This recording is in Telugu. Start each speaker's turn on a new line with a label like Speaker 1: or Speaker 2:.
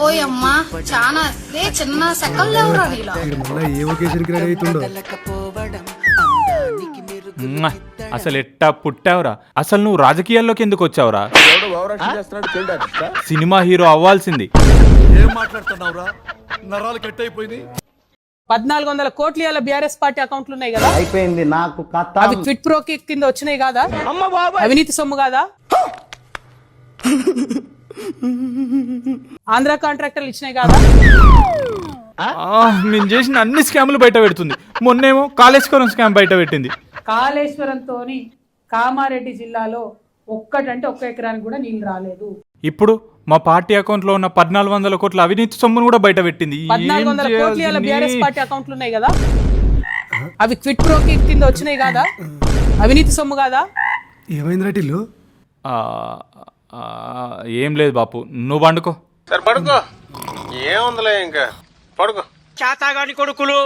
Speaker 1: ఓయమ్మా చాలా చిన్న సెకల్ లేవురా నీలో.
Speaker 2: అసలు ఎట్టా పుట్టావురా? అసలు నువ్వు రాజకీయాల్లోకి ఎందుకు వచ్చావురా? సినిమా హీరో అవ్వాల్సింది.
Speaker 3: ఏం మాట్లాడుతున్నావురా? నరాలు కట్ అయిపోయింది.
Speaker 4: 1400 కోట్లు ఇవాళ బీఆర్ఎస్ పార్టీ అకౌంట్లు ఉన్నాయి కదా,
Speaker 5: అయిపోయింది నాకు కథ.
Speaker 4: అవి క్విట్ ప్రోకి కింద వచ్చినాయి కాదా? అవినీతి సొమ్ము కాదా? ఆంధ్ర కాంట్రాక్టర్లు ఇచ్చినాయి కాదా?
Speaker 2: మేము చేసిన అన్ని స్కామ్లు బయట పెడుతుంది. మొన్నేమో కాళేశ్వరం స్కామ్ బయట పెట్టింది.
Speaker 4: కాళేశ్వరంతో కామారెడ్డి జిల్లాలో ఒక్కటంటే ఒక్క ఎకరానికి కూడా నీళ్లు రాలేదు.
Speaker 2: ఇప్పుడు మా పార్టీ అకౌంట్ లో ఉన్న 1400 కోట్ల అవినీతి సొమ్మును కూడా బయట పెట్టింది.
Speaker 4: 1400 కోట్లు ఇవాళ బీఆర్ఎస్ పార్టీ అకౌంట్లు ఉన్నాయి కదా, అవి క్విట్ ప్రోకి కింద వచ్చినాయి కాదా? అవినీతి సొమ్ము కాదా?
Speaker 3: ఏమైంది టిల్లు?
Speaker 2: ఏం లేదు బాపు, నువ్వు పండుకో.
Speaker 6: సరే పడుకో, ఏముందిలే ఇంకా పడుకో.
Speaker 7: చాతాగాని కొడుకులు